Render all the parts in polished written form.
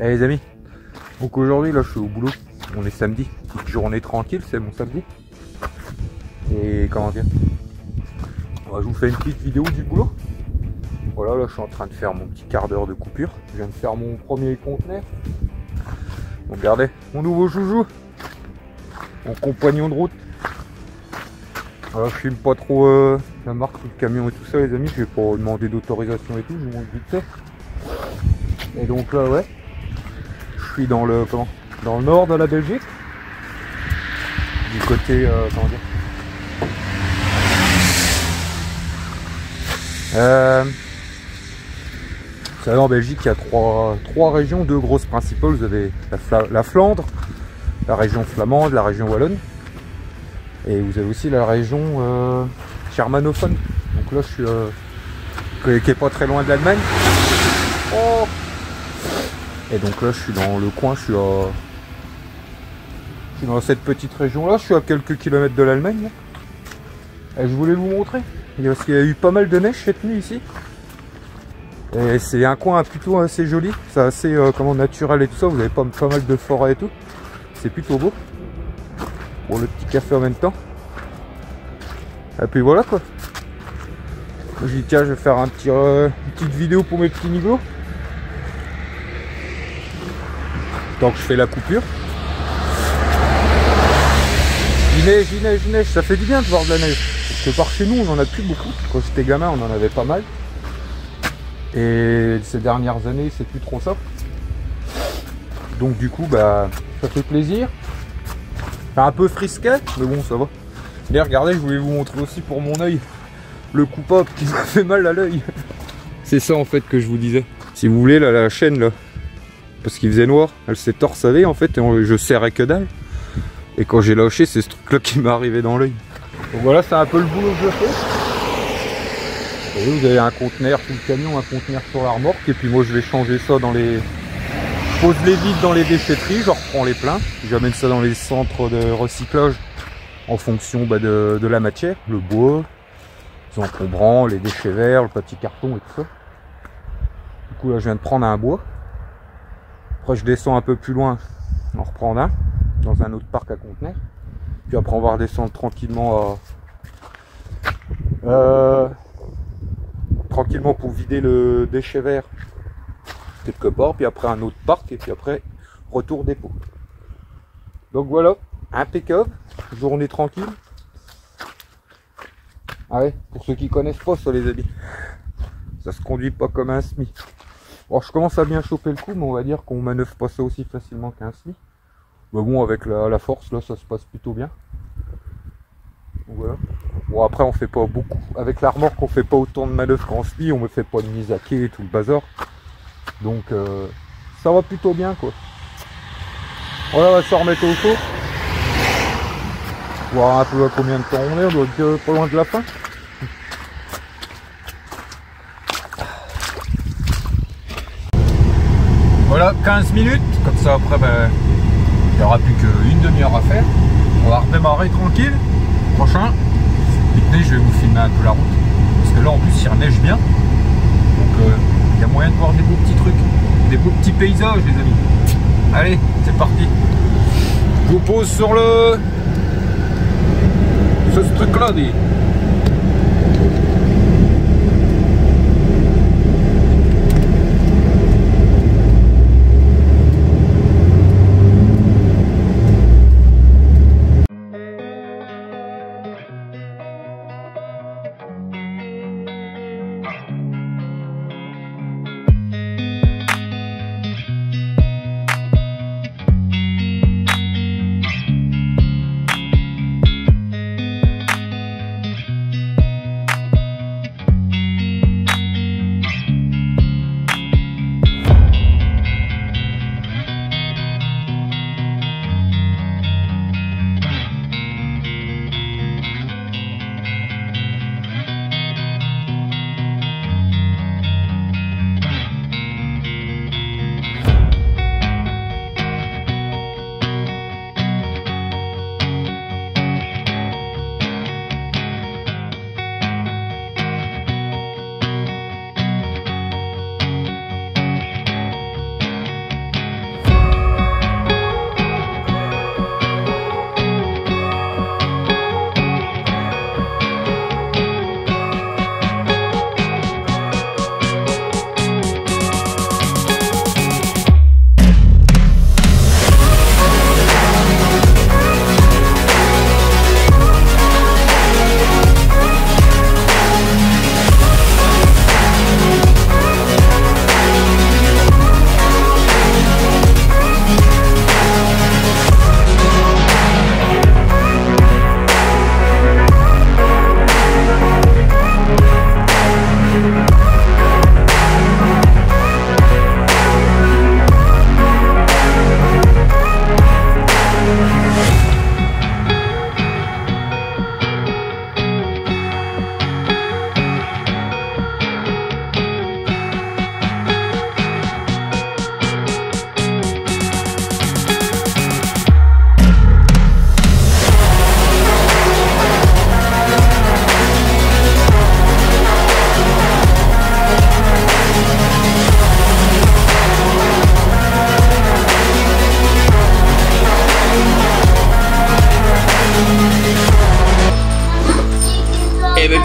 Eh les amis, donc aujourd'hui là je suis au boulot, on est samedi, petite journée tranquille, c'est mon samedi. Et comment dire, je vous fais une petite vidéo du boulot. Voilà, là je suis en train de faire mon petit quart d'heure de coupure. Je viens de faire mon premier conteneur. Donc regardez, mon nouveau joujou, mon compagnon de route. Alors je filme pas trop la marque du camion et tout ça les amis, je vais pas demander d'autorisation et tout, je vous montre vite fait. Et donc là ouais, je suis dans le nord de la Belgique, du côté comment dire, vous savez en Belgique il y a trois régions, deux grosses principales. Vous avez la Flandre, la région flamande, la région wallonne, et vous avez aussi la région germanophone. Donc là je suis qui est pas très loin de l'Allemagne. Oh, et donc là je suis dans le coin, je suis dans cette petite région là, je suis à quelques kilomètres de l'Allemagne. Et je voulais vous montrer, parce qu'il y a eu pas mal de neige cette nuit ici. Et c'est un coin plutôt assez joli, c'est assez naturel et tout ça, vous avez pas mal de forêt et tout. C'est plutôt beau. Pour le petit café en même temps. Et puis voilà quoi. J'ai dit tiens je vais faire une petite vidéo pour mes petits niveaux. Tant que je fais la coupure. Il neige, ça fait du bien de voir de la neige. Parce que par chez nous on en a plus beaucoup. Quand j'étais gamin on en avait pas mal. Et ces dernières années c'est plus trop ça. Donc du coup bah ça fait plaisir. C'est un peu frisquet, mais bon ça va. Et regardez, je voulais vous montrer aussi pour mon œil le coupable qui m'a fait mal à l'œil. C'est ça en fait que je vous disais. Si vous voulez là, la chaîne là, parce qu'il faisait noir, elle s'est torsadée en fait et je serrais que dalle. Et quand j'ai lâché, c'est ce truc là qui m'est arrivé dans l'œil. Donc voilà, c'est un peu le boulot que je fais. Et vous avez un conteneur sous le camion, un conteneur sur la remorque, et puis moi je vais changer ça dans les... Je pose les vides dans les déchetteries, je reprends les pleins, j'amène ça dans les centres de recyclage en fonction de la matière, le bois, les encombrants, les déchets verts, le papier carton et tout ça. Du coup là je viens de prendre un bois. Après je descends un peu plus loin, en reprendre un dans un autre parc à conteneurs. Puis après on va redescendre tranquillement tranquillement pour vider le déchet vert quelque part, puis après un autre parc, et puis après retour dépôt. Donc voilà, impeccable, journée tranquille. Ah ouais, pour ceux qui connaissent pas ça les amis, ça se conduit pas comme un SMI. Alors je commence à bien choper le coup, mais on va dire qu'on manœuvre pas ça aussi facilement qu'un SMI. Mais bon, avec la force là ça se passe plutôt bien. Donc voilà. Bon après on fait pas beaucoup, avec la remorque on fait pas autant de manœuvres qu'en SMI, on me fait pas de mise à quai et tout le bazar. Donc ça va plutôt bien quoi. Voilà, on va se remettre au chaud. Voir un peu à combien de temps on est, on doit être pas loin de la fin. Voilà, 15 minutes, comme ça après il n'y aura plus qu'une demi-heure à faire. On va redémarrer tranquille. Prochain, je vais vous filmer un peu la route. Parce que là en plus il neige bien. Donc il y a moyen de voir des beaux petits trucs, des beaux petits paysages les amis. Allez, c'est parti. Je vous pose sur ce truc là des...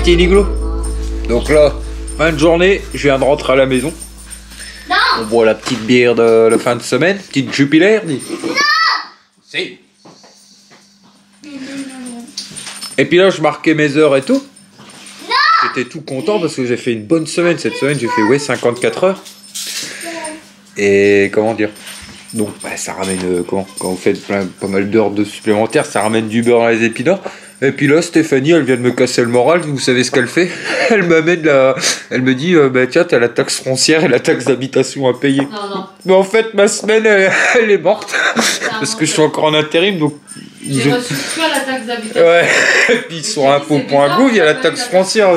petits niglos. Donc là, fin de journée, je viens de rentrer à la maison. Non. On boit la petite bière de la fin de semaine, petite Jupiler, dis. Non. Si. Et puis là, je marquais mes heures et tout. Non. J'étais tout content parce que j'ai fait une bonne semaine cette semaine. J'ai fait ouais 54 heures. Et comment dire? Donc bah, ça ramène quand vous faites pas mal d'heures de supplémentaires, ça ramène du beurre dans les épinards. Et puis là, Stéphanie, elle vient de me casser le moral. Vous savez ce qu'elle fait? Elle m'amène elle me dit, bah tiens, t'as la taxe foncière et la taxe d'habitation à payer. Non. Mais en fait, ma semaine, elle est morte parce que je suis encore en intérim, donc. J'ai reçu que la taxe d'habitation. Ouais. Et puis sur impôts.gouv, il y a la taxe foncière.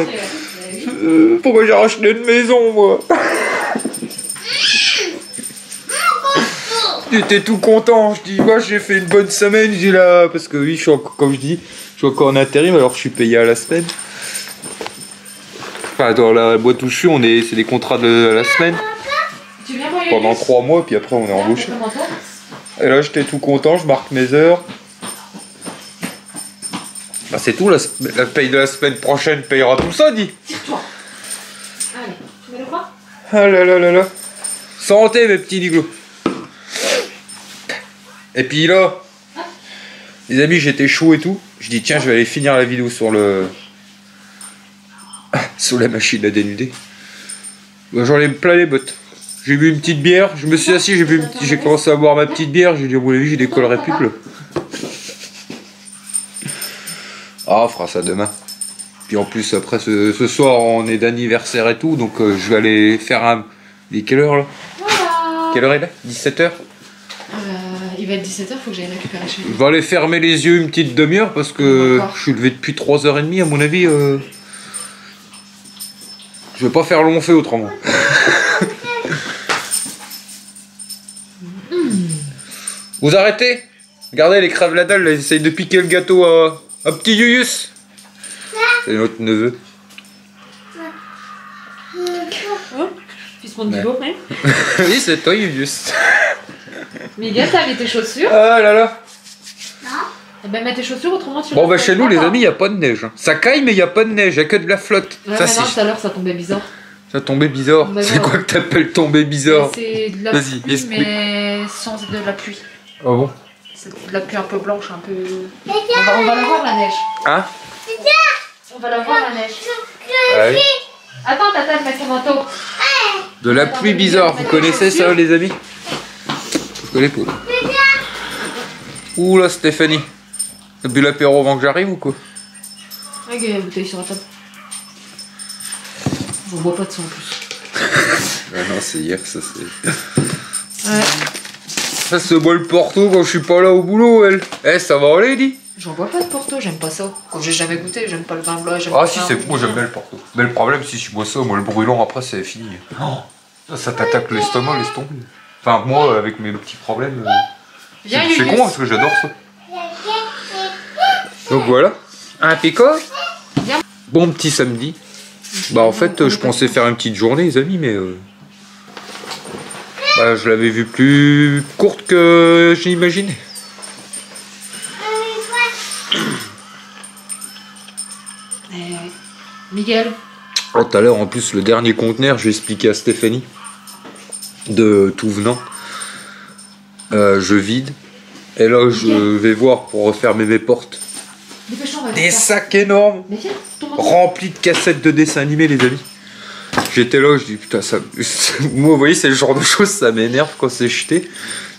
Pourquoi j'ai racheté une maison, moi? J'étais tout content, je dis, moi j'ai fait une bonne semaine, je dis là, parce que oui, je suis encore, comme je dis, je suis encore en intérim, alors je suis payé à la semaine. Enfin, dans la boîte où je suis, c'est des contrats de la semaine. Pendant 3 mois, puis après on est embauché. Et là j'étais tout content, je marque mes heures. Bah c'est tout, la paye de la semaine prochaine payera tout ça, dis. Tire-toi. Allez, tu mets le quoi? Ah là là là là. Santé mes petits niglos. Et puis là, les amis, j'étais chaud et tout. Je dis tiens, je vais aller finir la vidéo sur la machine à dénuder. Bah, j'en ai plein les bottes. J'ai bu une petite bière, je me suis assis, j'ai commencé à boire ma petite bière. J'ai dit à mon avis, j'y décollerai plus que là. Ah, on fera ça demain. Puis en plus, après ce soir, on est d'anniversaire et tout, donc je vais aller faire un. Il est quelle heure là? Voilà. Quelle heure il est? 17h? Il va être 17h, faut que j'aille récupérer chez lui. Je vais aller fermer les yeux une petite demi-heure parce que je suis levé depuis 3h30 à mon avis. Je vais pas faire long feu autrement. Vous arrêtez? Regardez les crèves la dalle, là, ils essayent de piquer le gâteau à petit Yuyus. C'est notre neveu. Fils mon niveau, mais. Oui, c'est toi Yuyus. Miguel, t'as mis tes chaussures? Ah là là. Non. Eh ben, mets tes chaussures, autrement tu. Bon, bah chez nous, les amis, il n'y a pas de neige. Ça caille, mais il n'y a pas de neige, il n'y a que de la flotte. Ouais, ça, mais non, tout à l'heure, ça tombait bizarre. Ça tombait bizarre. Bah, c'est quoi que t'appelles tomber bizarre? C'est de la Vas-y, pluie, explique. mais sans de la pluie. Ah bon? C'est de la pluie un peu blanche, un peu. On va la voir la neige. Hein? On va la voir la neige. Ah oui. Attends, Tata, mets ton manteau. De la pluie bizarre, vous connaissez ça les amis? Je connais pas. Ouh là Stéphanie, t'as bu l'apéro avant que j'arrive ou quoi? Regarde, il y a la bouteille sur la table. Je bois pas de ça en plus. Ah non, c'est hier, ça c'est... Ouais. Ça se boit le Porto quand je suis pas là au boulot, elle. Eh, ça va aller, dis? J'en bois pas de Porto, j'aime pas ça. Quand j'ai jamais goûté, j'aime pas le vin blanc. Ah si, c'est moi j'aime bien le Porto. Mais le problème, si je bois ça, moi le brûlant après c'est fini. Oh, ça t'attaque l'estomac, laisse tomber. Enfin, moi avec mes petits problèmes... Viens, c'est con parce que j'adore ça. Donc voilà, un picot. Bon petit samedi. Bah en fait je pensais faire une petite journée les amis mais bah, je l'avais vu plus courte que j'imaginais. Miguel. Oh, tout à l'heure en plus le dernier conteneur j'ai expliqué à Stéphanie de tout venant. Je vide et là je vais voir pour refermer mes portes. Des sacs énormes remplis de cassettes de dessins animés les amis. J'étais là, je dis putain ça... Moi vous voyez c'est le genre de choses ça m'énerve quand c'est jeté.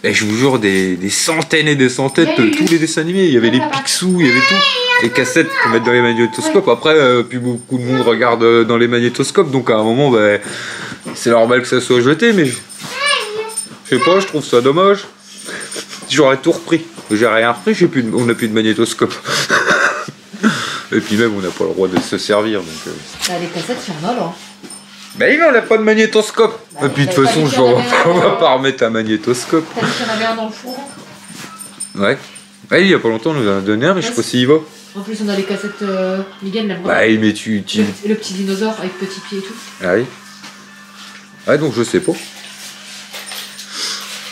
Et je vous jure des centaines et des centaines de tous les dessins animés. Il y avait les Picsou, il y avait tout. Les cassettes pour mettre dans les magnétoscopes. Après plus beaucoup de monde regarde dans les magnétoscopes. Donc à un moment bah, c'est normal que ça soit jeté. Mais je sais pas, je trouve ça dommage. J'aurais tout repris. J'ai rien repris, on n'a plus de magnétoscope. Et puis même on n'a pas le droit de se servir. Donc, Bah, les cassettes, il y en a là. Mais non, on n'a pas de magnétoscope. Bah, et puis de toute façon, on va pas remettre un magnétoscope. T'as dit qu'il y en avait un dans le four. Ouais. Ouais, il y a pas longtemps, on nous en a donné un, mais je sais pas s'il y va. En plus, on a les cassettes Miguel, l'aime Bah, mais tu... Le petit dinosaure avec petit pied et tout. Ah oui. Ouais, donc je sais pas.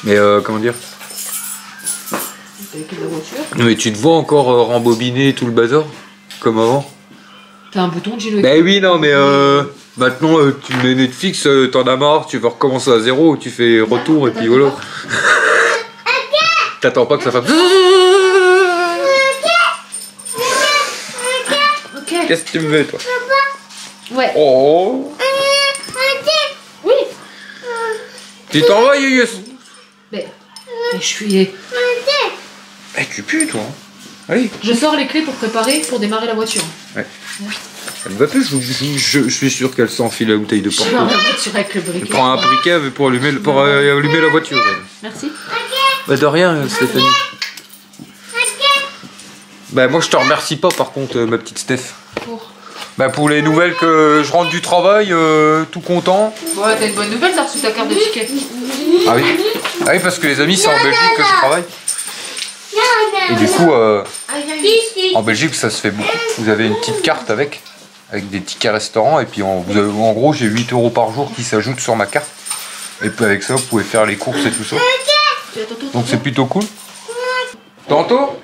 Mais comment dire? Avec la voiture. Mais tu te vois encore rembobiner tout le bazar comme avant? T'as un bouton, Gino. Ben oui, non, mais maintenant, tu mets Netflix, t'en as marre, tu veux recommencer à zéro, tu fais retour et puis voilà. T'attends pas que ça fasse... Ok. Qu'est-ce que tu me veux, toi? Ouais. Oh. Oui. Tu t'en vas, Yuyus? Mais je suis... Eh, tu pues, toi. Allez. Je sors les clés pour préparer, pour démarrer la voiture. Ouais. Ça ne va plus, je suis sûr qu'elle s'enfile la bouteille de Je porto. vais la voiture avec le briquet. Elle prend un briquet pour allumer la voiture. Merci. Bah de rien, Stéphanie. Bah moi je te remercie pas par contre, ma petite Steph. Bah pour les nouvelles que je rentre du travail, tout content. Ouais, t'as une bonne nouvelle, t'as reçu ta carte de ticket. Ah oui. Ah oui, parce que les amis, c'est en Belgique que je travaille. Et du coup, en Belgique, ça se fait beaucoup. Vous avez une petite carte avec des tickets restaurants. Et puis en gros, j'ai 8 € par jour qui s'ajoutent sur ma carte. Et puis avec ça, vous pouvez faire les courses et tout ça. Donc c'est plutôt cool. Tantôt?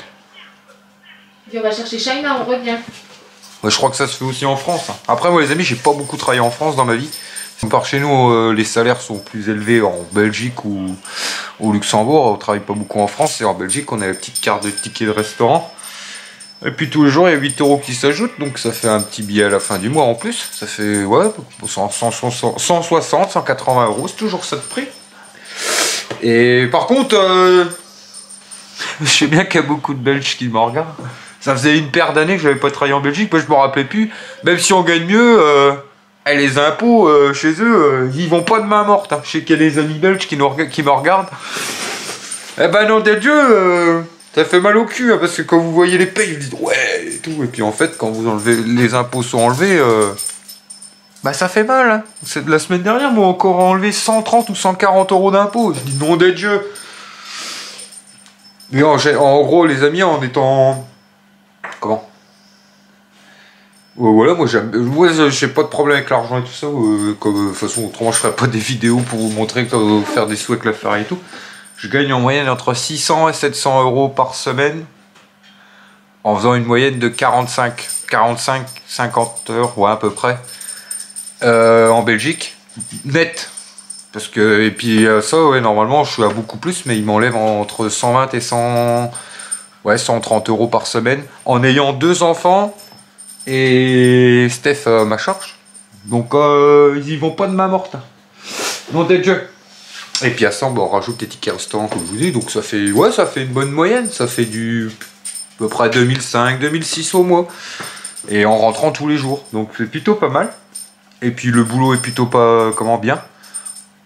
On va chercher Shaina, on revient. Ouais, je crois que ça se fait aussi en France. Après, moi les amis, j'ai pas beaucoup travaillé en France dans ma vie. Par chez nous, les salaires sont plus élevés en Belgique ou au Luxembourg. On travaille pas beaucoup en France. Et en Belgique, on a la petite carte de ticket de restaurant. Et puis tous les jours, il y a 8 € qui s'ajoutent. Donc ça fait un petit billet à la fin du mois en plus. Ça fait, ouais, 160, 180 €. C'est toujours ça de prix. Et par contre, je sais bien qu'il y a beaucoup de Belges qui me regardent. Ça faisait une paire d'années que je n'avais pas travaillé en Belgique. Moi, je me rappelais plus. Même si on gagne mieux... Et les impôts, chez eux, ils vont pas de main morte. Hein. Je sais qu'il y a des amis belges qui me regardent. Eh ben non, des dieux, ça fait mal au cul. Hein, parce que quand vous voyez les payes, vous dites ouais et tout. Et puis en fait, quand vous enlevez, les impôts sont enlevés, bah ça fait mal. Hein. C'est de la semaine dernière, moi encore enlevé 130 ou 140 € d'impôts. Je dis non des dieux. Mais en gros, les amis, en étant... Comment? Voilà, moi j'ai pas de problème avec l'argent et tout ça. De toute façon, autrement je ferais pas des vidéos pour vous montrer comment faire des sous avec la Ferrari et tout. Je gagne en moyenne entre 600 et 700 € par semaine. En faisant une moyenne de 50 heures, ouais à peu près. En Belgique. Net. Parce que, et puis ça, ouais, normalement je suis à beaucoup plus, mais ils m'enlèvent entre 120 et 130 € par semaine. En ayant 2 enfants. Et Steph ma charge. Donc ils y vont pas de main morte. Non des dieux. Et puis à ça, bon, on rajoute les tickets restaurants comme je vous dis. Donc ça fait, ouais, ça fait une bonne moyenne. Ça fait du à peu près 2005, 2006 au mois. Et en rentrant tous les jours. Donc c'est plutôt pas mal. Et puis le boulot est plutôt pas bien.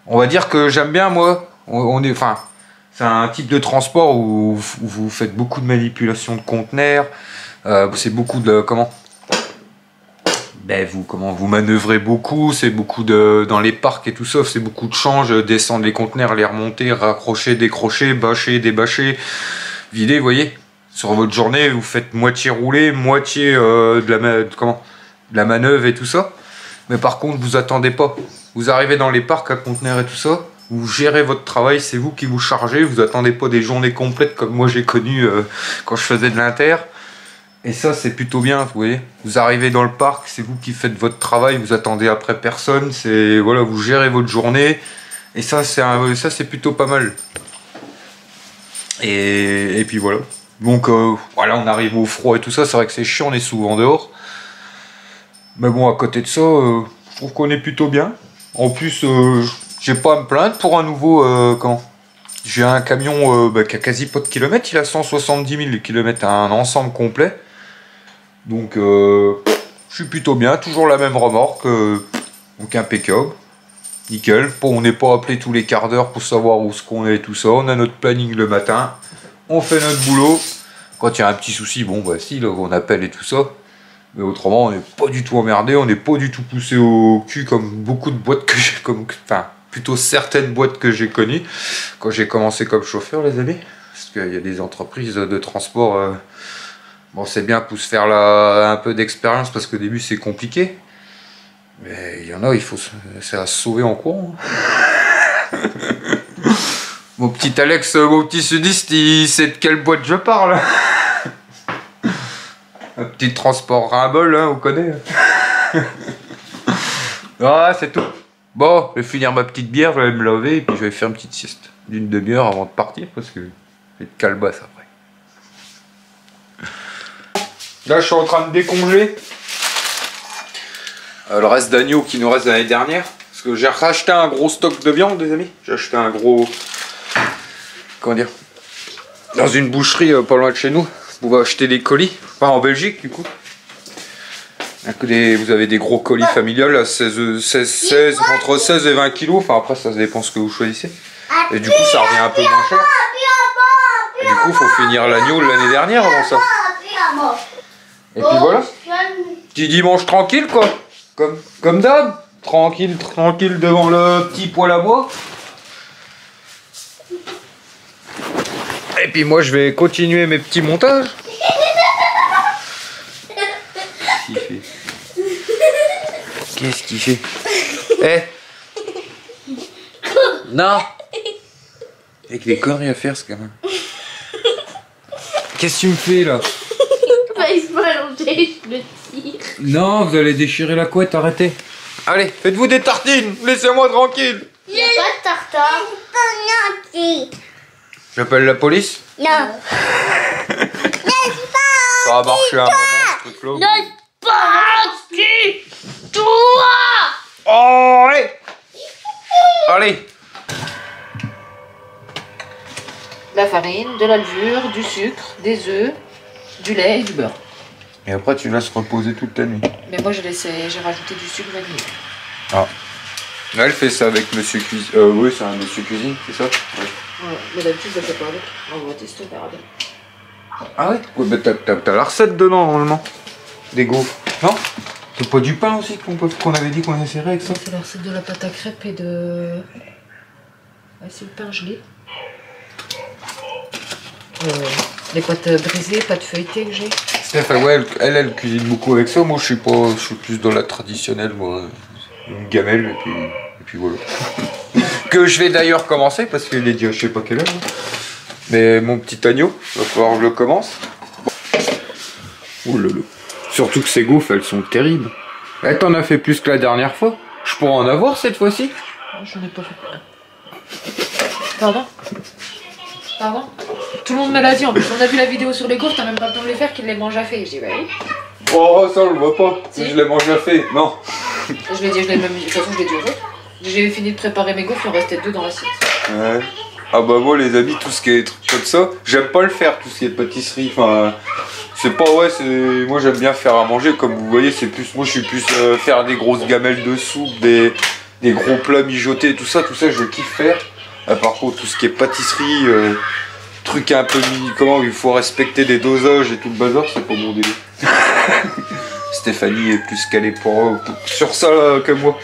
On va dire que j'aime bien moi. Enfin, c'est un type de transport où vous faites beaucoup de manipulation de conteneurs. C'est beaucoup de ben vous manœuvrez beaucoup, c'est beaucoup dans les parcs et tout ça, c'est beaucoup de change, descendre les conteneurs, les remonter, raccrocher, décrocher, bâcher, débâcher, vider, vous voyez. Sur votre journée, vous faites moitié rouler, moitié de la manœuvre et tout ça. Mais par contre, vous attendez pas. Vous arrivez dans les parcs à conteneurs et tout ça, vous gérez votre travail, c'est vous qui vous chargez, vous attendez pas des journées complètes comme moi j'ai connu quand je faisais de l'inter. Et ça, c'est plutôt bien, vous voyez. Vous arrivez dans le parc, c'est vous qui faites votre travail, vous attendez après personne. C'est voilà, vous gérez votre journée. Et ça, c'est plutôt pas mal. Et puis voilà. Donc voilà, on arrive au froid et tout ça. C'est vrai que c'est chiant, on est souvent dehors. Mais bon, à côté de ça, je trouve qu'on est plutôt bien. En plus, j'ai pas à me plaindre pour un nouveau j'ai un camion qui a quasi pas de kilomètres. Il a 170 000 km à un ensemble complet. Donc je suis plutôt bien, toujours la même remorque, donc impeccable, nickel. Bon, on n'est pas appelé tous les quarts d'heure pour savoir où ce qu'on est et tout ça, on a notre planning le matin, on fait notre boulot. Quand il y a un petit souci, bon bah si, là, on appelle et tout ça. Mais autrement, on n'est pas du tout emmerdé, on n'est pas du tout poussé au cul comme beaucoup de boîtes que j'ai, enfin plutôt certaines boîtes que j'ai connues quand j'ai commencé comme chauffeur, les amis. Parce qu'il y a des entreprises de transport... Bon, c'est bien pour se faire un peu d'expérience parce qu'au début c'est compliqué. Mais il y en a, c'est à se sauver en courant. Mon petit Alex, mon petit sudiste, il sait de quelle boîte je parle. Un petit transport ras-bol, hein, on connaît. Ah, c'est tout. Bon, je vais finir ma petite bière, je vais me laver et puis je vais faire une petite sieste d'une demi-heure avant de partir parce que j'ai de calebasse après. Là, je suis en train de décongeler le reste d'agneau qui nous reste de l'année dernière. Parce que j'ai racheté un gros stock de viande, les amis. J'ai acheté un gros... Comment dire? Dans une boucherie pas loin de chez nous. Vous pouvez acheter des colis. Enfin, en Belgique, du coup. Vous avez des gros colis familiales à 16, entre 16 et 20 kilos. Enfin, après, ça dépend ce que vous choisissez. Et du coup, ça revient un peu moins cher. Et du coup, il faut finir l'agneau l'année dernière avant ça. Et puis voilà. Petit dimanche tranquille, quoi. Comme d'hab. Tranquille devant le petit poêle à bois. Et puis moi, je vais continuer mes petits montages. Qu'est-ce qu'il fait? Eh, non. Avec les conneries à faire, ce gamin. Qu'est-ce que tu me fais là? Bah, il se allonger, je le tire. Non, vous allez déchirer la couette, arrêtez. Allez, faites-vous des tartines, laissez-moi tranquille. Il n'y a pas de tartare. J'appelle la police? Non. Ça va marcher un moment, ce truc-là. N'est pas qui toi. Oh, allez. Allez. De la farine, de la levure, du sucre, des œufs, du lait et du beurre. Et après, tu laisses reposer toute ta nuit. Mais moi, j'ai rajouté du sucre vanillé. Ah. Elle fait ça avec Monsieur Cuisine. Oui, c'est un Monsieur Cuisine, c'est ça? Ouais. Ouais, mais d'habitude, je le fais pas avec. On va tester, on verra bien. Ah ouais? Ouais, bah t'as la recette dedans, normalement. Des gaufres. Non? C'est pas du pain aussi qu'on avait dit qu'on essaierait avec ça? C'est la recette de la pâte à crêpes et de... Ouais, c'est le pain gelé. Les pâtes brisées, pâtes feuilletées que j'ai. Steph, ouais, elle cuisine beaucoup avec ça. Moi, je suis plus dans la traditionnelle, moi. Une gamelle, et puis voilà. Que je vais d'ailleurs commencer, parce qu'il est déjà je sais pas quelle heure. Mais mon petit agneau, il va falloir que je le commence. Ouh là là. Surtout que ces gaufres, elles sont terribles. Eh, t'en as fait plus que la dernière fois. Je pourrais en avoir cette fois-ci? J'en ai pas fait. Pardon? Pardon? Tout le monde me l'a dit, en plus on a vu la vidéo sur les gaufres, t'as même pas le temps de les faire, qu'il les mange à fait. Je dis bah oui. Oh ça on le voit pas, si. Je les mange à fait, non. Je l'ai dit, de toute façon je l'ai dit aux autres. J'ai fini de préparer mes gaufres, il en restait 2 dans l'assiette. Ouais. Ah bah moi les amis, tout ce qui est trucs comme ça, j'aime pas le faire, tout ce qui est pâtisserie, enfin... C'est pas, ouais, moi j'aime bien faire à manger, comme vous voyez, c'est plus... Moi je suis plus faire des grosses gamelles de soupe, des gros plats mijotés, tout ça je kiffe faire. Par contre tout ce qui est pâtisserie, truc un peu comment il faut respecter des dosages et tout le bazar, c'est pas mon délire. Stéphanie est plus calée sur ça là, que moi.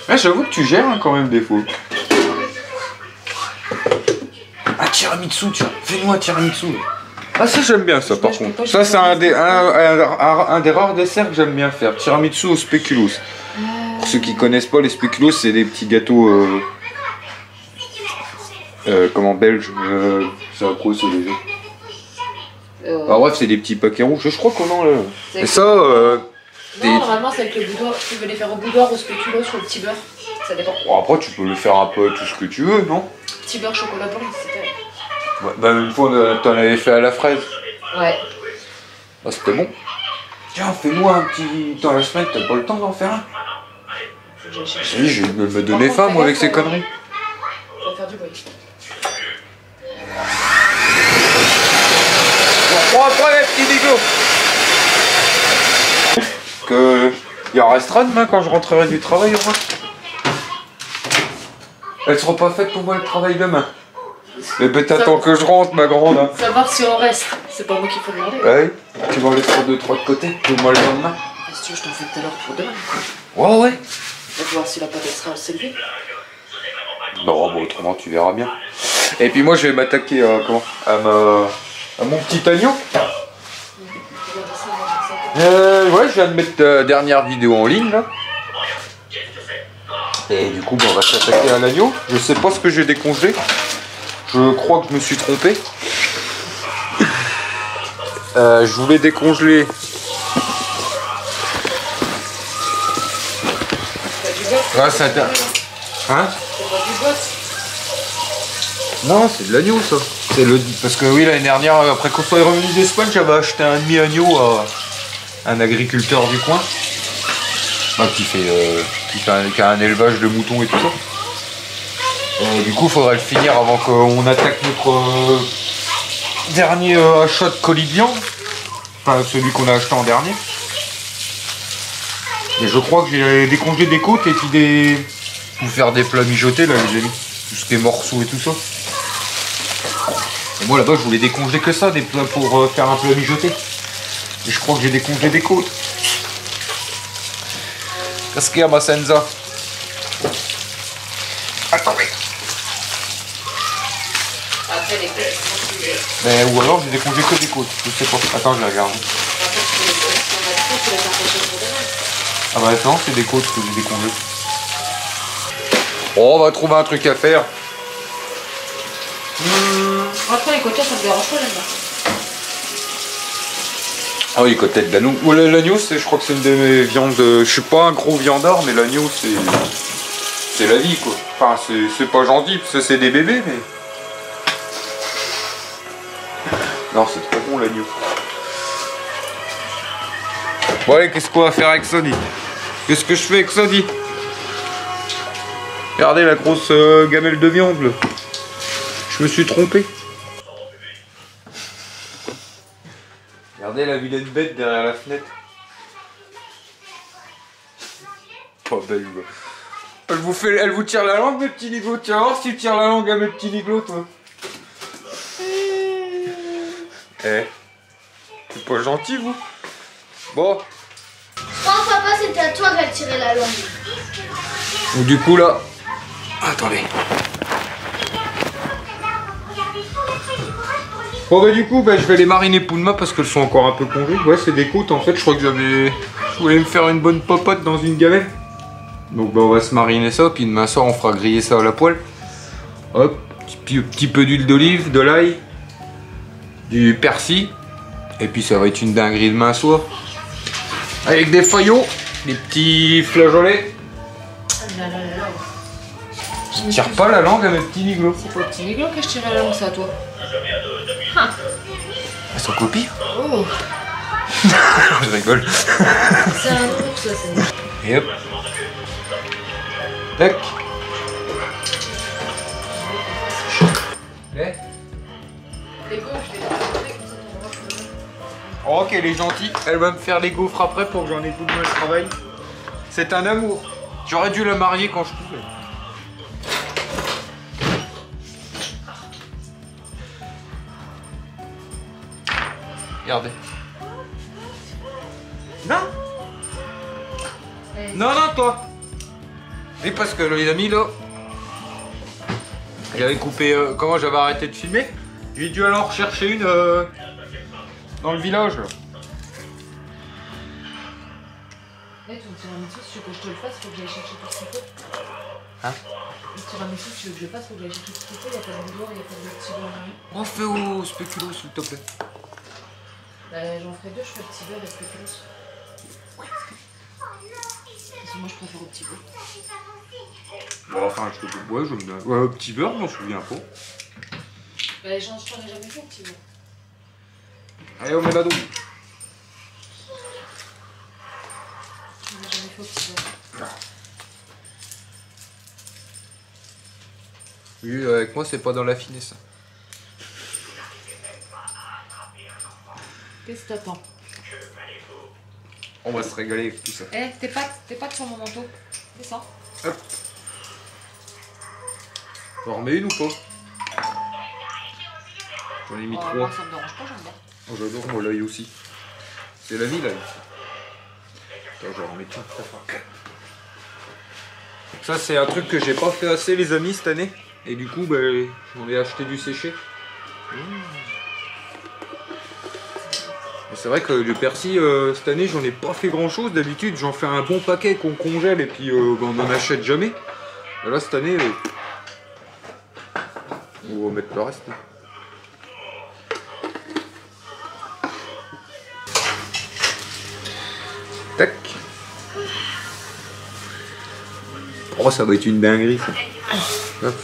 Ah, j'avoue que tu gères hein, quand même des fois. Un tiramisu, tiens, fais-nous un tiramisu. Ah ça j'aime bien ça par contre. Ça c'est un des rares desserts que j'aime bien faire. Tiramisu au spéculoos. Pour ceux qui connaissent pas les spéculoos, c'est des petits gâteaux comment belges. C'est à quoi ça déjà? Ah bref c'est des petits paquets rouges. Je crois qu'on en là. Et ça non, normalement c'est avec le boudoir. Tu veux les faire au boudoir, au spéculoos ou au petit beurre. Ça dépend. Bon, après tu peux le faire un peu tout ce que tu veux, non? Petit beurre chocolat blanc, c'était... Ouais, bah une fois t'en avais fait à la fraise. Ouais. Ah c'était bon. Tiens, fais-nous un petit... Dans la semaine, t'as pas le temps d'en faire un? Si, je vais me donner faim moi avec ces conneries. Ça va faire du bruit. Bon, prends les petits bigots. Il en restera demain quand je rentrerai du travail au moins. Elles seront pas faites pour moi le travail demain. Mais t'attends que je rentre ma grande. Hein. Savoir si on reste, c'est pas moi qu'il faut demander. Ouais, tu vas en laisser 2-3 de côté, moi le lendemain. Si tu veux, je t'en fais tout à l'heure pour demain. Ouais. On va voir si la pâte sera assez élevée. Non, bon, autrement tu verras bien. Et puis moi je vais m'attaquer à mon petit agneau. Ouais, je viens de mettre la dernière vidéo en ligne là. Et du coup, on va s'attaquer à l'agneau. Je sais pas ce que j'ai décongelé. Je crois que je me suis trompé. Je voulais décongeler. Ah, ça t'a... Hein? C'est pas du boss. Non, c'est de l'agneau ça. C'est le... Parce que oui, l'année dernière, après qu'on soit revenu d'Espagne, j'avais acheté un demi-agneau à un agriculteur du coin. Bah, qui a un élevage de moutons et tout ça. Du coup, il faudrait le finir avant qu'on attaque notre dernier achat de colis de viande. Enfin, celui qu'on a acheté en dernier. Et je crois que j'ai décongelé des côtes et puis des... Pour faire des plats mijotés, là, les amis. Tout ce qui est morceaux et tout ça. Et moi, là-bas, je voulais décongeler que ça, des plats pour faire un plat mijoté. Et je crois que j'ai décongelé des côtes. Qu'est-ce qu'il y a, ma senza? Attendez. Après, les côtes, Mais, ou alors, j'ai décongelé que des côtes. Je sais pas. Attends, je vais regarder. Ah bah non, c'est des côtes que j'ai décongelées. Oh, on va trouver un truc à faire. Franchement, les côtes, ça me dérange pas, j'aime bien. Ah oui, côtelette d'agneau. L'agneau, je crois que c'est une des viandes. Je suis pas un gros viandard, mais l'agneau, c'est la vie, quoi. Enfin, c'est pas gentil, parce que c'est des bébés, mais. Non, c'est très bon l'agneau. Bon, allez, qu'est-ce qu'on va faire avec Sony? Qu'est-ce que je fais avec Sony? Regardez la grosse gamelle de viande, là. Je me suis trompé. Regardez la vilaine bête derrière la fenêtre. Pas belle, quoi. Elle vous tire la langue, mes petits niglots. Tiens, voir si tu tires la langue à mes petits niglots, toi. Eh, c'est pas gentil, vous. Bon. Oh papa, c'était à toi qu'elle tirait la langue. Donc du coup, là... Attendez. Bon bah du coup, bah, je vais les mariner Poulma parce qu'elles sont encore un peu congées. Ouais, c'est des côtes en fait. Je crois que je voulais me faire une bonne popote dans une gamelle. Donc bah on va se mariner ça, puis demain soir on fera griller ça à la poêle. Hop, petit peu d'huile d'olive, de l'ail, du persil. Et puis ça va être une dinguerie demain soir. Avec des faillots, des petits flageolets. Je tire pas la langue à mes petits niglots. C'est pas au petit niglo que je tirais la langue, c'est à toi. Ah. Elles sont copies. Oh. Je rigole. C'est un ours, ça, c'est. Et hop. Tac. Les gaufres, je les ai fait comme ça, ton mange. Oh, ok, elle est gentille. Elle va me faire les gaufres après pour que j'en ai tout le travail. C'est un amour. J'aurais dû la marier quand je pouvais. Regardez. Non. Non, non, toi. Oui, parce que les amis, là, j'avais coupé... comment j'avais arrêté de filmer. J'ai dû alors chercher une dans le village, là. Eh, ton tiramisu, si tu veux que je te le fasse, faut que j'aille chercher tout ce qu'il faut. Hein? Le tiramisu, si tu veux que je le fasse, faut que j'aille chercher tout ce qu'il faut. Il n'y a pas de boudoir, il n'y a pas de petit beurre, rien. On fait au spéculoos, s'il te plaît. Bah, j'en ferai deux, je fais petit beurre et spéculoos. Parce que moi, je préfère au petit beurre. Bon, enfin, je te dis, ouais, je me donne. Ouais, petit beurre, je m'en souviens pas. Bah, je t'en ai jamais fait au petit beurre. Allez, on met la douille. Je n'en ai jamais fait au petit beurre. Oui, avec moi, c'est pas dans la finesse. Qu'est-ce que t'attends? On va se régaler avec tout ça. Eh, tes pattes sur mon manteau. Descends. Hop. T'en remets une ou pas? J'en ai mis trois. Moi, ça me dérange pas, j'aime bien. Oh, j'adore moi l'œil aussi. C'est la vie l'œil. Attends, je vais remettre tout très fort. Ça c'est un truc que j'ai pas fait assez les amis cette année. Et du coup ben, j'en ai acheté du séché. C'est vrai que le persil cette année j'en ai pas fait grand chose. D'habitude j'en fais un bon paquet qu'on congèle et puis on n'en achète jamais. Et là cette année on va mettre le reste. Oh, ça va être une dinguerie ça. Hop.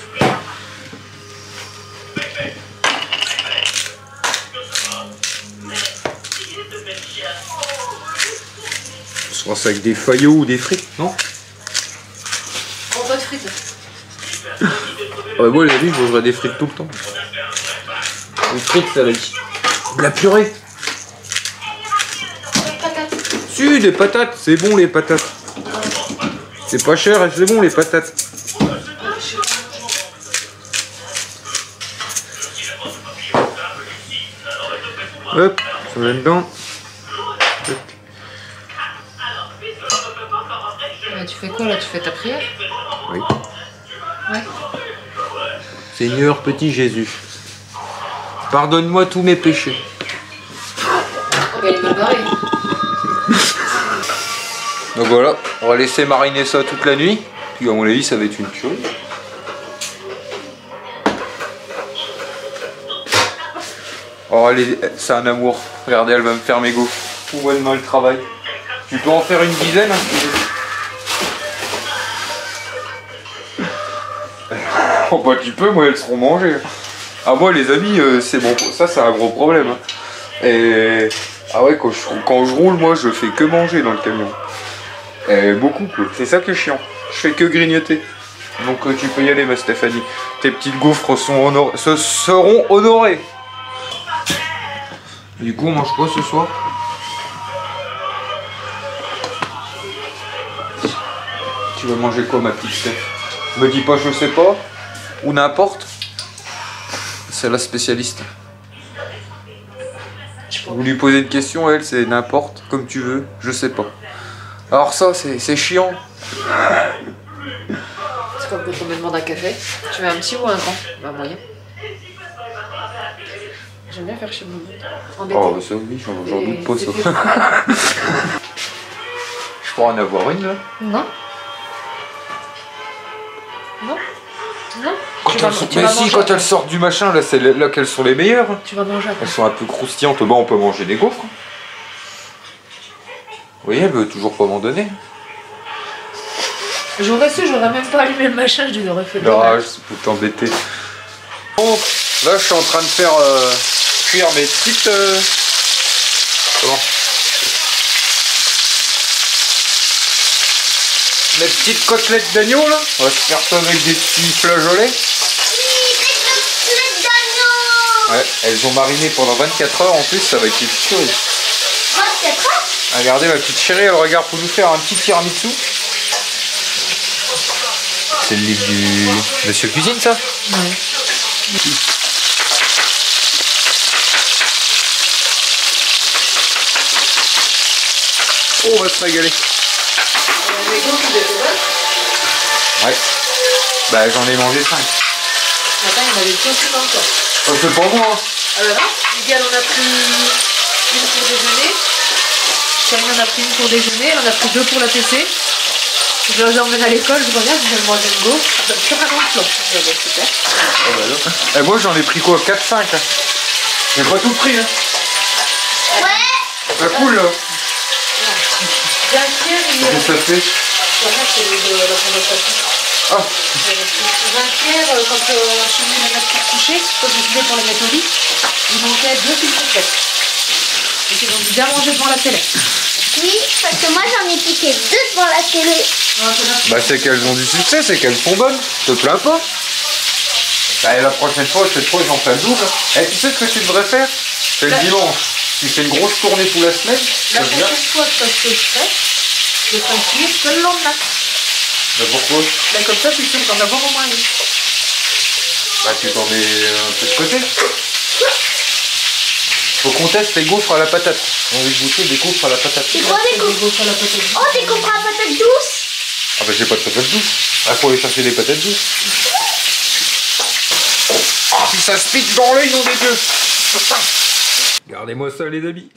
Je pense avec des faillots ou des frites, non? Oh, pas de frites. Ah bah moi les amis, je mangerai des frites tout le temps. Des frites, ça va être de la purée. Patates. Si, des patates, c'est bon les patates. C'est pas cher et c'est bon les patates. Hop, ça va dedans. Tu fais quoi là? Tu fais ta prière? Oui. Ouais. Seigneur petit Jésus, pardonne-moi tous mes péchés. Oh, bah, elle est mal barrée. Donc voilà, on va laisser mariner ça toute la nuit. Puis à mon avis, ça va être une tuerie. Oh, c'est un amour. Regardez, elle va me faire mes gaufres. Tout demain le travail. Tu peux en faire une dizaine, hein, si tu veux. Oh bah tu peux, moi elles seront mangées. Ah moi les amis, c'est bon, ça c'est un gros problème. Hein. Et ah ouais, quand je roule, moi je fais que manger dans le camion. Et beaucoup quoi, c'est ça qui est chiant. Je fais que grignoter. Donc tu peux y aller ma Stéphanie. Tes petites gaufres seront honorées. Du coup on mange quoi ce soir? Tu vas manger quoi ma petite Steph? Me dis pas je sais pas. Ou n'importe. C'est la spécialiste. Vous lui posez une question, elle, c'est n'importe, comme tu veux, je sais pas. Alors ça, c'est chiant. C'est comme quand on me demande un café. Tu veux un petit ou un grand? Bah moyen. J'aime bien faire chez moi. Oh bah ça oui, j'en doute pas ça. Je pourrais en avoir une là. Non. Non. Non. Mais si, quand elles sortent du machin, là, c'est là qu'elles sont les meilleures. Tu vas manger après. Elles sont un peu croustillantes. Bah, on peut manger des gaufres. Vous voyez, elle veut toujours pas m'en donner. J'aurais su, j'aurais même pas allumé le machin, je lui aurais fait Ah, je peux t'embêter. Bon, là, je suis en train de faire cuire mes petites... Comment? Mes petites côtelettes d'agneau, là. On va se faire ça avec des petits flageolets. Ouais, elles ont mariné pendant 24 heures en plus, ça va être une tuerie. 24 heures? Regardez ma petite chérie, elle regarde pour nous faire un petit tiramisu. C'est le livre du Monsieur Cuisine ça? Ouais. Oh, on va se régaler. Ouais. Bah j'en ai mangé 5. Attends, il y en avait plus aussi encore. Oh, c'est pas moi. Ah bah non, Miguel en a pris une pour déjeuner. Karine en a pris une pour déjeuner, elle en a pris 2 pour la PC. Je les emmène à l'école, je reviens, je vais manger une gaufre. Ça va plus rien dans le plan. Super. Oh, bah, non. Et moi j'en ai pris quoi? 4-5 hein. J'ai pas tout pris hein. Ouais. C'est cool là. Dunkerque, il y a... Qu'est-ce que ça fait? C'est de la conversation. Ah. Dunkerque, quand je suis venue les mettre pour coucher, quand je suis pour les mettre au lit, il manquait 2 piles complètes. Et ils ont dû bien manger devant la télé. Oui, parce que moi j'en ai piqué 2 devant la télé. Bah c'est qu'elles ont du succès, c'est qu'elles sont bonnes. Je te plains pas. Bah, la prochaine fois, cette fois j'en fais le double. Et tu sais ce que tu devrais faire? C'est le dimanche. Tu fais une grosse tournée toute la semaine. La prochaine fois que je ferai cuire que le lendemain. Bah pourquoi? Bah comme ça, tu sais qu'en avoir au moins une. Bah tu t'en mets un peu de côté. Faut qu'on teste les gaufres à la patate. J'ai envie de goûter des gaufres à la patate. C'est quoi des gaufres? à la patate? Oh, des gaufres à patates douces. Ah bah j'ai pas de patates douces. Ah faut aller chercher des patates douces. Ah puis ça se pique dans l'œil, nom des dieux. Regardez-moi ça les amis.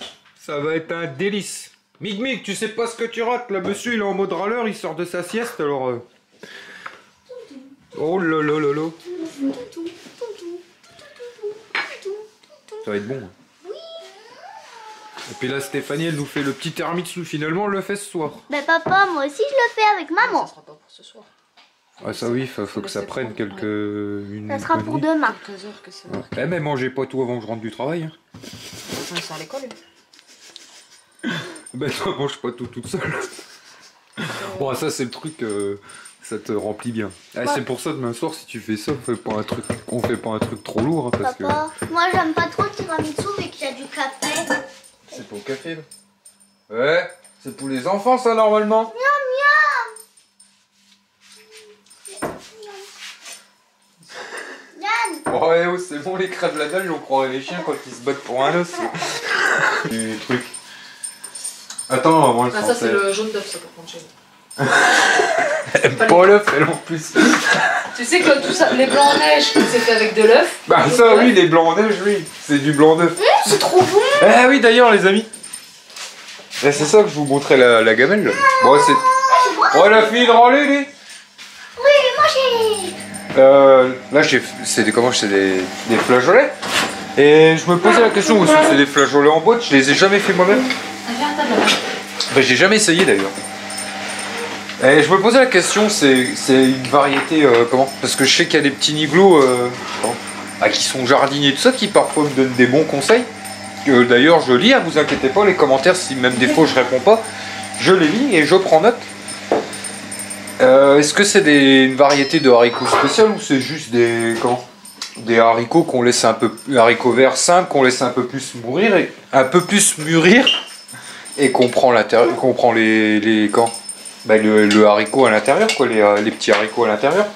Ça va être un délice. Mig, tu sais pas ce que tu rates. Là, monsieur, il est en mode râleur, il sort de sa sieste, alors... Oh là là là là. Ça va être bon. Hein. Et puis là, Stéphanie, elle nous fait le petit tiramisu. Finalement, elle le fait ce soir. Ben papa, moi aussi je le fais avec maman. Ça sera pas pour ce soir. Ah ça oui, faut que ça prenne quelques... Ça sera pour demain. Quelques heures que c'est Ouais. Eh, mais mangez pas tout avant que je rentre du travail. Hein. Ils sont à l'école. Ben toi mange pas tout toute seule. Bon ça c'est le truc, ça te remplit bien. Ah, c'est pour ça demain soir si tu fais ça, on fait pas un truc trop lourd. Hein, parce Papa, moi j'aime pas trop le tiramisu mais qu'il y a du café. C'est pour le café là. Ouais, c'est pour les enfants ça normalement. Ouais, oh, c'est bon, les crèves la dalle, on croirait les chiens quand ils se battent pour un os. Du truc. Attends, avant le Ah, ça, c'est le jaune d'œuf, ça, pour contre, chez nous. Pas l'œuf, elle en plus. Tu sais que tout ça, les blancs en neige, c'est fait avec de l'œuf. Bah, ça, oui, les blancs en neige, oui. C'est du blanc d'œuf. C'est trop bon. Ah, oui, d'ailleurs, les amis. C'est ça que je vous montrais la gamelle, là. Bon, c'est. Oh, la fille de râler, les. Oui, moi j'ai... Là, c'est des flageolets. Et je me posais la question aussi, c'est des flageolets en boîte, je les ai jamais fait moi-même. Ben, j'ai jamais essayé d'ailleurs. Et je me posais la question, c'est une variété comment? Parce que je sais qu'il y a des petits niglots qui sont jardiniers et tout ça, qui parfois me donnent des bons conseils. D'ailleurs, je lis, hein, vous inquiétez pas, les commentaires, si même des fois je réponds pas, je les lis et je prends note. Est-ce que c'est une variété de haricots spéciales ou c'est juste des haricots qu'on laisse un peu, haricots verts simples qu'on laisse un peu plus mûrir et qu'on prend l'intérieur, qu'on prend le haricot à l'intérieur, quoi, les petits haricots à l'intérieur.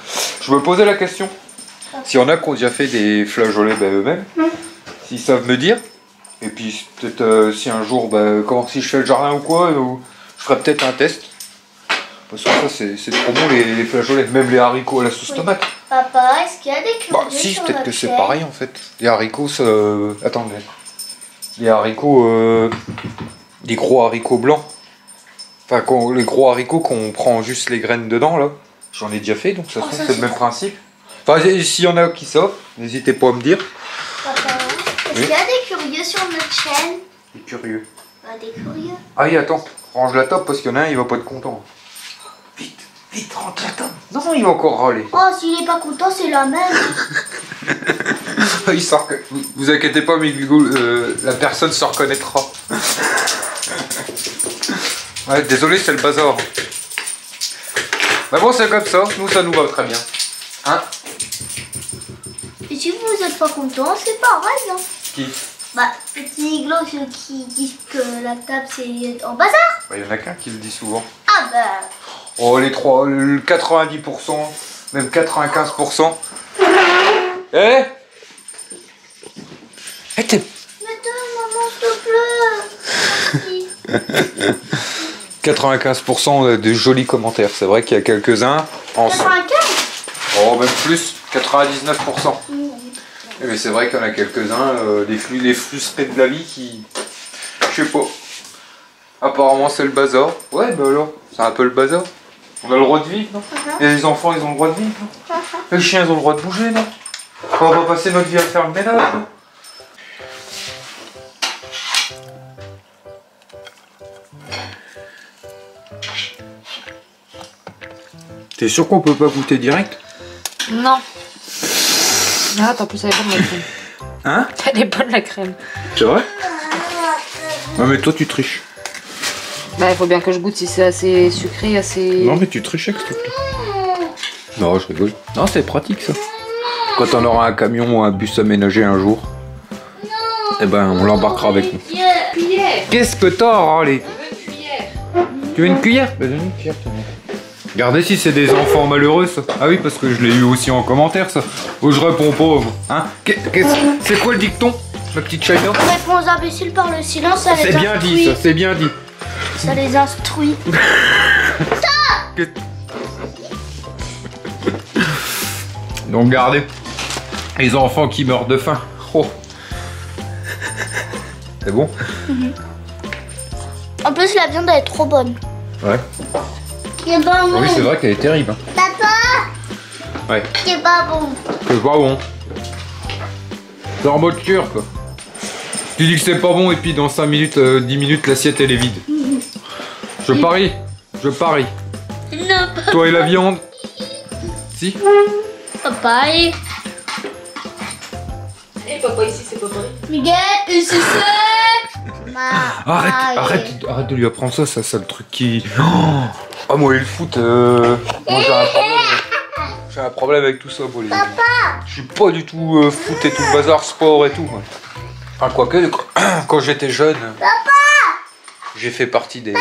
Je me posais la question. S'il y en a qui ont déjà fait des flageolets eux-mêmes, s'ils savent me dire. Et puis peut-être si un jour, si je fais le jardin ou quoi, je ferai peut-être un test. Parce que ça c'est trop bon les flageolets, même les haricots à la sauce tomate. Papa, est-ce qu'il y a des curieux Si, sur peut-être notre que c'est chaîne? pareil en fait. Les haricots, attendez. Les haricots, les gros haricots blancs. Enfin, les gros haricots qu'on prend juste les graines dedans là. J'en ai déjà fait, donc ça c'est le même principe. Enfin, s'il y en a qui savent, n'hésitez pas à me dire. Papa, est-ce qu'il y a des curieux sur notre chaîne? Les curieux. Des curieux. Ah oui, attends, range la table parce qu'il y en a un, il va pas être content. Vite, rentre la table. Non, il va encore râler. Oh, s'il est pas content, c'est la même. Vous inquiétez pas, mais la personne se reconnaîtra. Ouais, désolé, c'est le bazar. Mais bon, c'est comme ça, nous ça nous va très bien. Hein? Et si vous êtes pas content, c'est pareil. Hein. Qui? Petit iglo, ceux qui disent que la table c'est en bazar. Il y en a qu'un qui le dit souvent. Ah Oh, les trois, le 90%, même 95%. Eh t'es... Mais maman, s'il te plaît. 95% de jolis commentaires. C'est vrai qu'il y a quelques-uns. 95. Oh, même plus, 99%. Mais c'est vrai qu'il y en a quelques-uns, les frustrés de la vie qui... Je sais pas. Apparemment c'est le bazar. Ouais, alors, c'est un peu le bazar. On a le droit de vivre, non? Et les enfants, ils ont le droit de vivre, non? Les chiens, ils ont le droit de bouger, non? On va passer notre vie à faire le ménage, non? T'es sûr qu'on peut pas goûter direct? Non. Ah, en plus, elle est bonne la crème. Hein? Elle est bonne la crème. C'est vrai? Ouais, mais toi, tu triches. Bah, il faut bien que je goûte si c'est assez sucré, assez... Non, mais tu triches avec, s'il te plaît. Non, je rigole. Non, c'est pratique, ça. Quand on aura un camion ou un bus aménagé un jour, eh ben, on l'embarquera avec nous. Cuillère. Qu'est-ce que t'as, râlé? Je veux une cuillère. Tu veux une cuillère? Ben, donne une cuillère, regardez si c'est des enfants malheureux, ça. Ah oui, parce que je l'ai eu aussi en commentaire, ça. Oh, je réponds pas, moi. Hein? C'est quoi le dicton, ma petite China? Réponse imbécile par le silence, ça les C'est bien dit, ça, c'est bien dit. Ça les instruit. Donc, regardez. Les enfants qui meurent de faim. Oh. C'est bon? En plus, la viande elle est trop bonne. Ouais. C'est pas bon. Oui, c'est vrai qu'elle est terrible. Hein. Papa, Ouais. c'est pas bon. C'est pas bon. C'est en mode cure, quoi. Tu dis que c'est pas bon et puis dans 5 minutes, 10 minutes, l'assiette elle est vide. Je parie. Je parie. Non, Toi et la viande. Si. Papa et papa ici, c'est papa. Miguel et c'est Arrête de lui apprendre ça, c'est le truc qui... Ah moi et le foot, moi j'ai un problème avec tout ça, moi les amis. Je suis pas du tout foot et tout, bazar, sport et tout. Moi. Enfin quoique, quand j'étais jeune, j'ai fait partie des...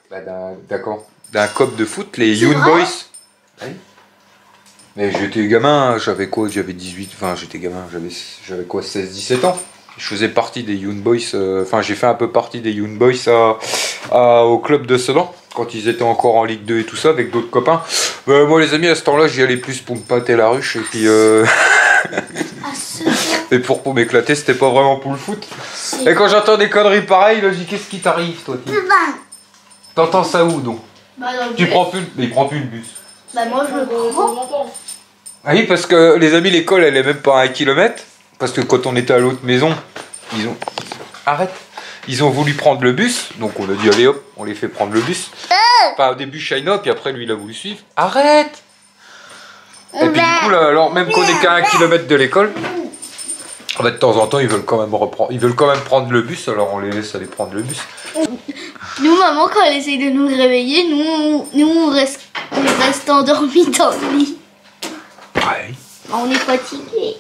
d'un club de foot, les Young Boys. Oui. Mais j'étais gamin, j'avais quoi? J'avais 18, enfin j'étais gamin, j'avais quoi, 16-17 ans. Je faisais partie des Young Boys, enfin j'ai fait un peu partie des Young Boys au club de Sedan, quand ils étaient encore en Ligue 2 et tout ça, avec d'autres copains. Moi les amis, à ce temps-là, j'y allais plus pour me pâter la ruche, et puis... et pour m'éclater, c'était pas vraiment pour le foot. Et quand j'entends des conneries pareilles, là, je dis, qu'est-ce qui t'arrive, toi? T'entends ça où, donc? Tu prends plus, mais il prend plus le bus. Bah moi je le prends. Ah oui, parce que les amis, l'école, elle est même pas à 1 kilomètre. Parce que quand on était à l'autre maison, ils ont... Arrête. Ils ont voulu prendre le bus. Donc on a dit, allez hop, on les fait prendre le bus. Enfin, au début, Shaina, puis après, lui, il a voulu suivre. Arrête. Et puis du coup, là, alors, même qu'on est qu'à 1 kilomètre de l'école, de temps en temps, ils veulent quand même reprendre. Ils veulent quand même prendre le bus, alors on les laisse aller prendre le bus. Nous, maman, quand elle essaye de nous réveiller, on reste endormis dans le lit. Ouais. On est fatigué.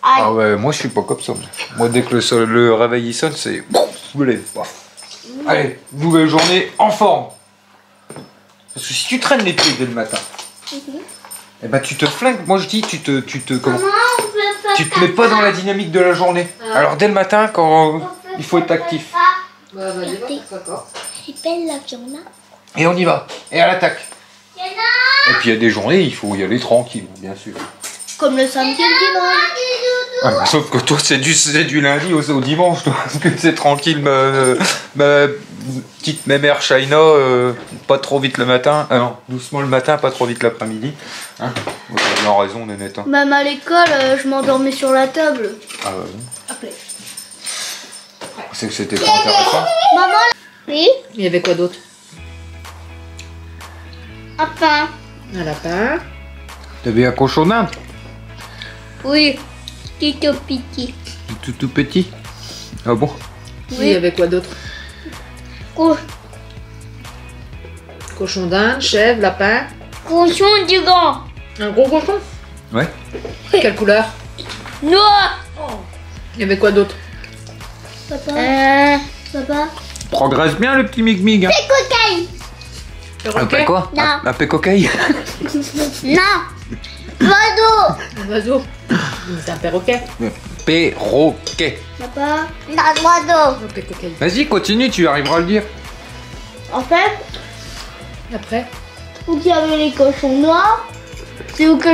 Ah ouais, moi je suis pas comme ça. Moi dès que le réveil il sonne, c'est... Je me lève pas. Allez, nouvelle journée en forme. Parce que si tu traînes les pieds dès le matin, eh ben tu te flingues. Moi je dis, tu te mets pas dans la dynamique de la journée. Alors dès le matin, quand il faut être actif. Bah vas-y, d'accord. C'est belle la viande. Et on y va. Et à l'attaque. Et puis il y a des journées, il faut y aller tranquille, bien sûr. Comme le samedi et le dimanche. Ah, bah, sauf que toi c'est du lundi au dimanche, toi, parce que c'est tranquille, ma petite mémère Shaina, pas trop vite le matin, non, doucement le matin, pas trop vite l'après-midi. Hein, vous avez bien raison, Nénette. Hein. Même à l'école, je m'endormais sur la table. Ah ouais. Après. C'est que c'était pas intéressant. Maman, oui. Il y avait quoi d'autre? Enfin. Un lapin. T'avais un cochon d'Inde? Oui. Petit petit. Tout petit. Ah bon? Il y avait quoi d'autre? Cochon d'Inde, chèvre, lapin. Cochon du grand. Un gros cochon? Ouais. Quelle couleur? Noir. Il y avait quoi d'autre? Papa. Papa. Progresse bien le petit mig-mig. Hein. Cocaïne. Perroquet? Quoi? Non. Un pécocaille? Non. Oiseau. Un oiseau. C'est un perroquet. Perroquet. Papa. Non, oiseau. Un perroquet. Vas-y, continue, tu arriveras à le dire. En fait, Après? où il y avait les cochons noirs, c'est où que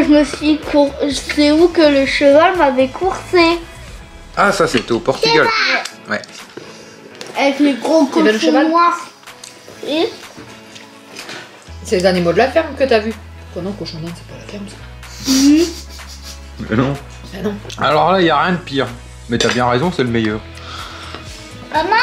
c'est où que le cheval m'avait coursé. Ah, ça c'était au Portugal. Ouais. Avec les gros Il y avait le cochons cheval noirs. Et C'est les animaux de la ferme que t'as vu. Quoi non, cochon d'Inde, c'est pas la ferme ça. Mais non. Ah non. Alors là, il n'y a rien de pire. Mais t'as bien raison, c'est le meilleur. maman.